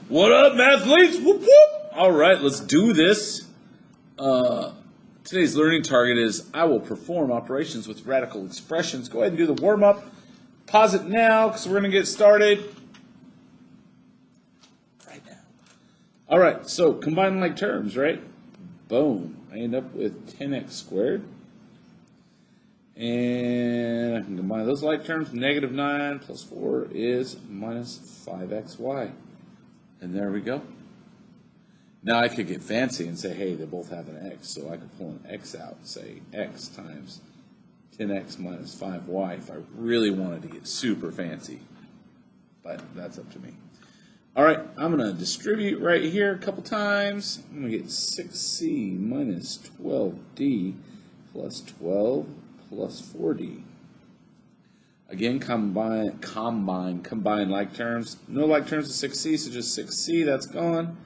What up, mathletes? Whoop, whoop. All right, let's do this. Today's learning target is I will perform operations with radical expressions. Go ahead and do the warm-up. Pause it now because we're going to get started right now. All right, so combine like terms, right? Boom. I end up with 10x squared. And I can combine those like terms. Negative 9 plus 4 is minus 5xy. And there we go. Now I could get fancy and say, hey, they both have an x, so I could pull an x out and say x times 10x minus 5y if I really wanted to get super fancy. But that's up to me. All right, I'm going to distribute right here a couple times. I'm going to get 6c minus 12d plus 12 plus 4d. Again, combine like terms. No like terms of 6c, so just 6c, that's gone.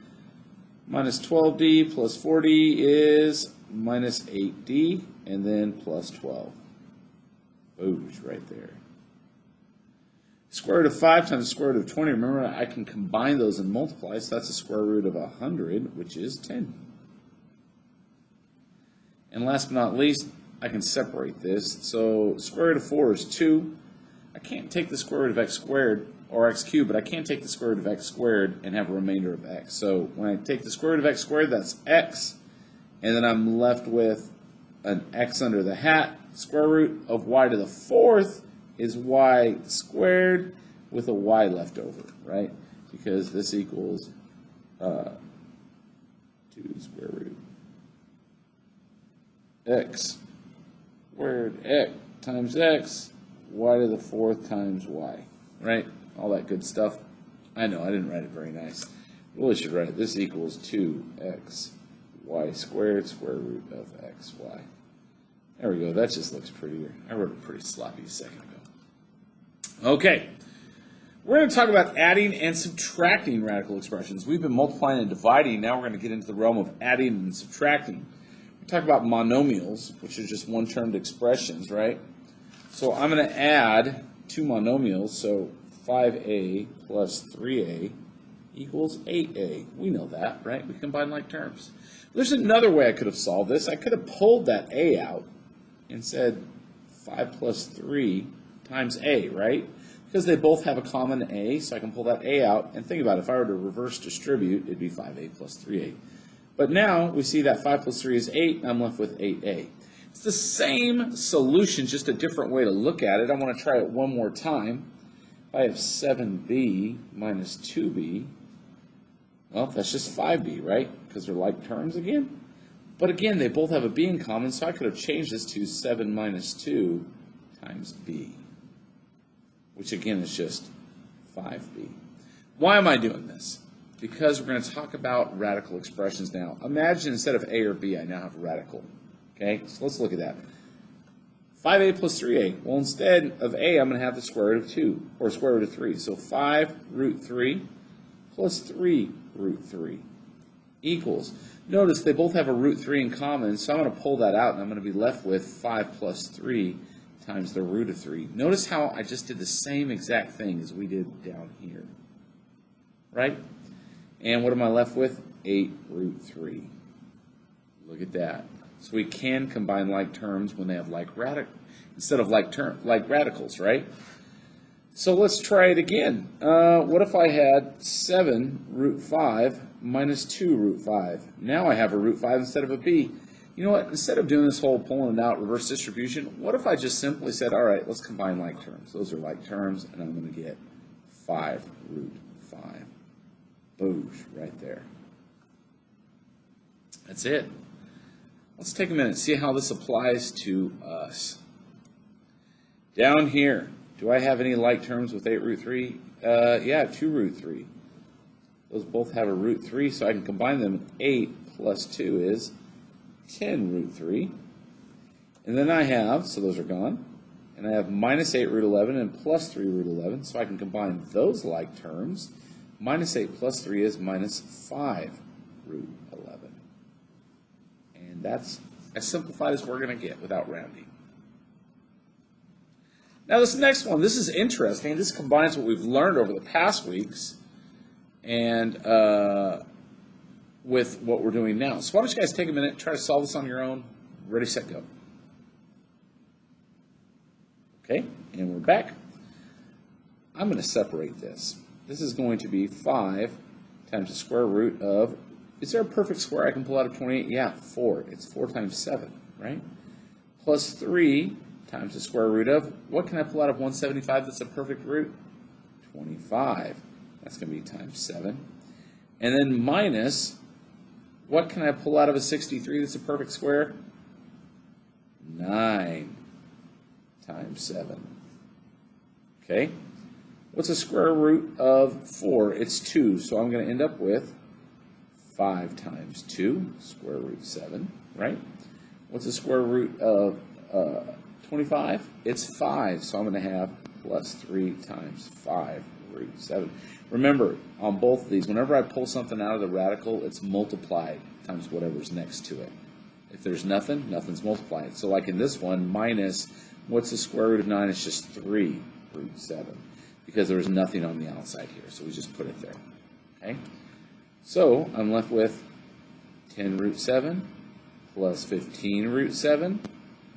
Minus 12d plus 4d is minus 8d, and then plus 12. Boosh, right there. Square root of 5 times the square root of 20. Remember, I can combine those and multiply, so that's the square root of 100, which is 10. And last but not least, I can separate this. So square root of 4 is 2. I can't take the square root of x squared, or x cubed, but I can't take the square root of x squared and have a remainder of x. So when I take the square root of x squared, that's x, and then I'm left with an x under the hat. Square root of y to the fourth is y squared with a y left over, right? Because this equals 2 square root x squared x times x, y to the fourth times y, right? All that good stuff. I know, I didn't write it very nice. Really should write it. This equals 2x y squared square root of xy. There we go. That just looks prettier. I wrote it pretty sloppy a second ago. Okay. We're going to talk about adding and subtracting radical expressions. We've been multiplying and dividing. Now we're going to get into the realm of adding and subtracting. We talk about monomials, which are just one-termed expressions, right? So I'm going to add two monomials, so 5a plus 3a equals 8a. We know that, right? We combine like terms. There's another way I could have solved this. I could have pulled that a out and said 5 plus 3 times a, right? Because they both have a common a, so I can pull that a out. And think about it, if I were to reverse distribute, it'd be 5a plus 3a. But now we see that 5 plus 3 is 8, and I'm left with 8a. It's the same solution, just a different way to look at it. I want to try it one more time. If I have 7b minus 2b, well, that's just 5b, right? Because they're like terms again. But again, they both have a b in common, so I could have changed this to 7 minus 2 times b, which again is just 5b. Why am I doing this? Because we're going to talk about radical expressions now. Imagine instead of a or b, I now have a radical. Okay, so let's look at that. 5a plus 3a. Well, instead of a, I'm going to have the square root of 2, or square root of 3. So 5 root 3 plus 3 root 3 equals. Notice they both have a root 3 in common, so I'm going to pull that out, and I'm going to be left with 5 plus 3 times the root of 3. Notice how I just did the same exact thing as we did down here, right? And what am I left with? 8 root 3. Look at that. So we can combine like terms when they have like instead of like radicals, right? So let's try it again. What if I had 7 root 5 minus 2 root 5? Now I have a root 5 instead of a b. You know what? Instead of doing this whole pulling it out, reverse distribution, what if I just simply said, all right, let's combine like terms. Those are like terms, and I'm going to get 5 root 5. Boosh, right there. That's it. Let's take a minute and see how this applies to us. Down here, do I have any like terms with 8 root 3? Yeah, 2 root 3. Those both have a root 3, so I can combine them. 8 plus 2 is 10 root 3. And then I have, so those are gone, and I have minus 8 root 11 and plus 3 root 11, so I can combine those like terms. Minus 8 plus 3 is minus 5 root 11. And that's as simplified as we're going to get without rounding. Now this next one, this is interesting. This combines what we've learned over the past weeks and with what we're doing now. So why don't you guys take a minute, try to solve this on your own. Ready, set, go. Okay, and we're back. I'm going to separate this. This is going to be 5 times the square root of, is there a perfect square I can pull out of 28? Yeah, 4. It's 4 times 7, right? Plus 3 times the square root of, what can I pull out of 175 that's a perfect root? 25. That's going to be times 7. And then minus, what can I pull out of a 63 that's a perfect square? 9 times 7. Okay? What's the square root of 4? It's 2, so I'm going to end up with 5 times 2, square root 7, right? What's the square root of 25? It's 5, so I'm going to have plus 3 times 5 root 7. Remember, on both of these, whenever I pull something out of the radical, it's multiplied times whatever's next to it. If there's nothing, nothing's multiplied. So like in this one, minus, what's the square root of 9? It's just 3 root 7. Because there was nothing on the outside here, so we just put it there. Okay? So I'm left with 10 root 7 plus 15 root 7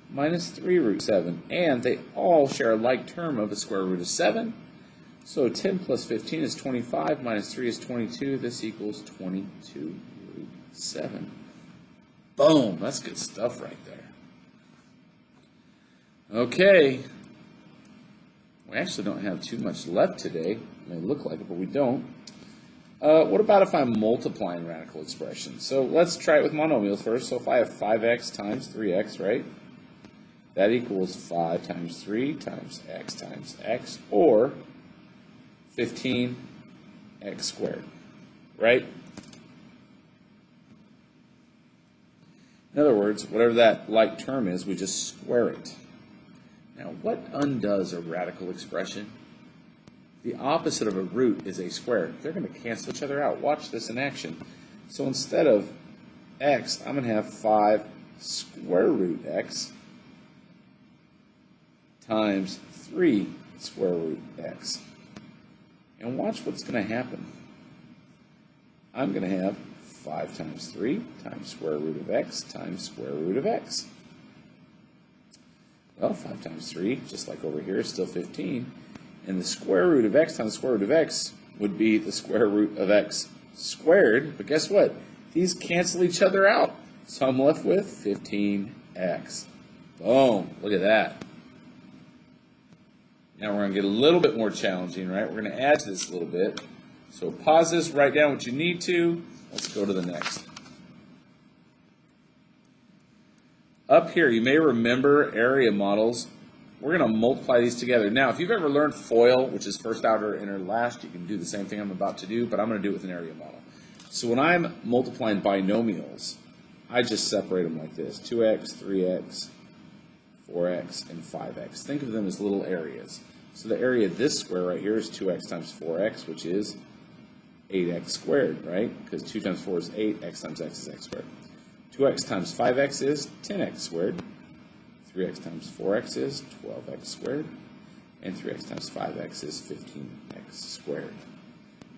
minus 3 root 7. And they all share a like term of the square root of 7. So 10 plus 15 is 25, minus 3 is 22. This equals 22 root 7. Boom! That's good stuff right there. Okay. We actually don't have too much left today. It may look like it, but we don't. What about if I'm multiplying radical expressions? So let's try it with monomials first. So if I have 5x times 3x, right? That equals 5 times 3 times x, or 15x squared, right? In other words, whatever that like term is, we just square it. Now, what undoes a radical expression? The opposite of a root is a square. They're going to cancel each other out. Watch this in action. So instead of x, I'm going to have 5 square root x times 3 square root x. And watch what's going to happen. I'm going to have 5 times 3 times square root of x times square root of x. Well, 5 times 3, just like over here, is still 15. And the square root of x times the square root of x would be the square root of x squared. But guess what? These cancel each other out. So I'm left with 15x. Boom. Look at that. Now we're going to get a little bit more challenging, right? We're going to add to this a little bit. So pause this, write down what you need to. Let's go to the next. Up here, you may remember area models. We're going to multiply these together. Now, if you've ever learned FOIL, which is first, outer, inner, last, you can do the same thing I'm about to do, but I'm going to do it with an area model. So when I'm multiplying binomials, I just separate them like this. 2x, 3x, 4x, and 5x. Think of them as little areas. So the area of this square right here is 2x times 4x, which is 8x squared, right? Because 2 times 4 is 8, x times x is x squared. 2x times 5x is 10x squared. 3x times 4x is 12x squared. And 3x times 5x is 15x squared.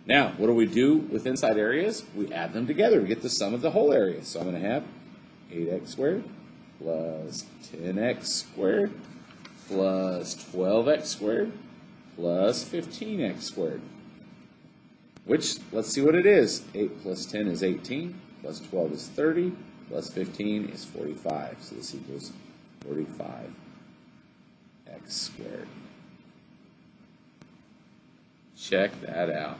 Now, what do we do with inside areas? We add them together to get the sum of the whole area. So I'm going to have 8x squared plus 10x squared plus 12x squared plus 15x squared. Which, let's see what it is. 8 plus 10 is 18, plus 12 is 30, plus 15 is 45. So this equals 45x squared. Check that out.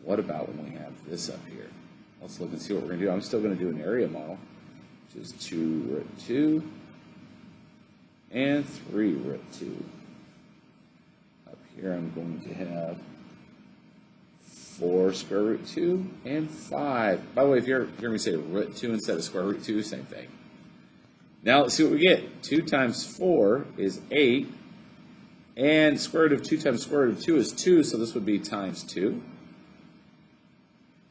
What about when we have this up here? Let's look and see what we're going to do. I'm still going to do an area model, which is 2 root 2 and 3 root 2. Up here I'm going to have 4 square root 2 and 5. By the way, if you hear me say root 2 instead of square root 2, same thing. Now let's see what we get. 2 times 4 is 8. And square root of 2 times square root of 2 is 2, so this would be times 2.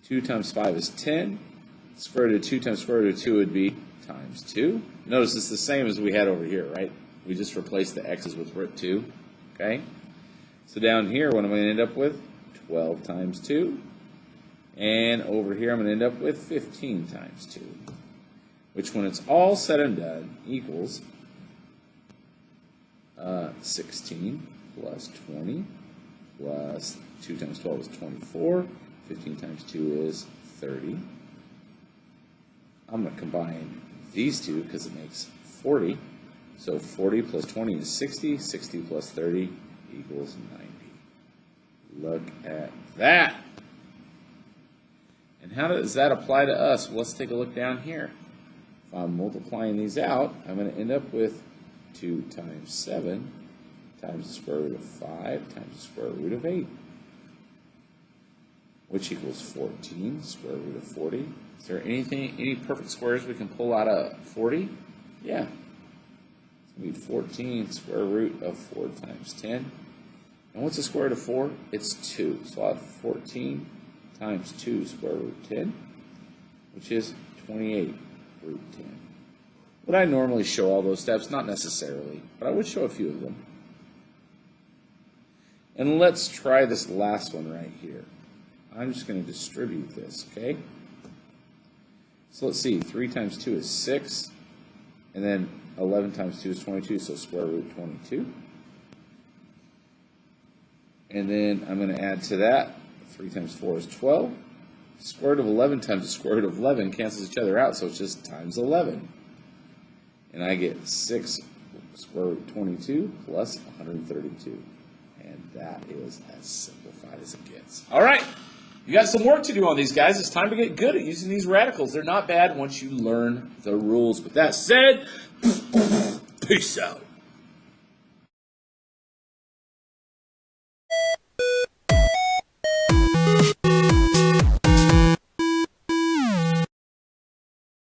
2 times 5 is 10. Square root of 2 times square root of 2 would be times 2. Notice it's the same as we had over here, right? We just replaced the x's with root 2. Okay? So down here, what am I going to end up with? 12 times 2. And over here, I'm going to end up with 15 times 2, which when it's all said and done equals 16 plus 20 plus 2 times 12 is 24. 15 times 2 is 30. I'm going to combine these two because it makes 40. So 40 plus 20 is 60. 60 plus 30 equals 90. Look at that. And how does that apply to us? Well, let's take a look down here. If I'm multiplying these out, I'm going to end up with 2 times 7 times the square root of 5 times the square root of 8, which equals 14, square root of 40. Is there any perfect squares we can pull out of 40? Yeah. We need 14 square root of 4 times 10. And what's the square root of 4? It's 2. So I'll have 14 times 2 square root 10, which is 28 root 10. Would I normally show all those steps? Not necessarily, but I would show a few of them. And let's try this last one right here. I'm just going to distribute this, okay? So let's see, 3 times 2 is 6, and then 11 times 2 is 22, so square root 22. And then I'm going to add to that, 3 times 4 is 12. Square root of 11 times the square root of 11 cancels each other out, so it's just times 11. And I get 6 square root 22 plus 132. And that is as simplified as it gets. All right, you got some work to do on these guys. It's time to get good at using these radicals. They're not bad once you learn the rules. With that said, peace out.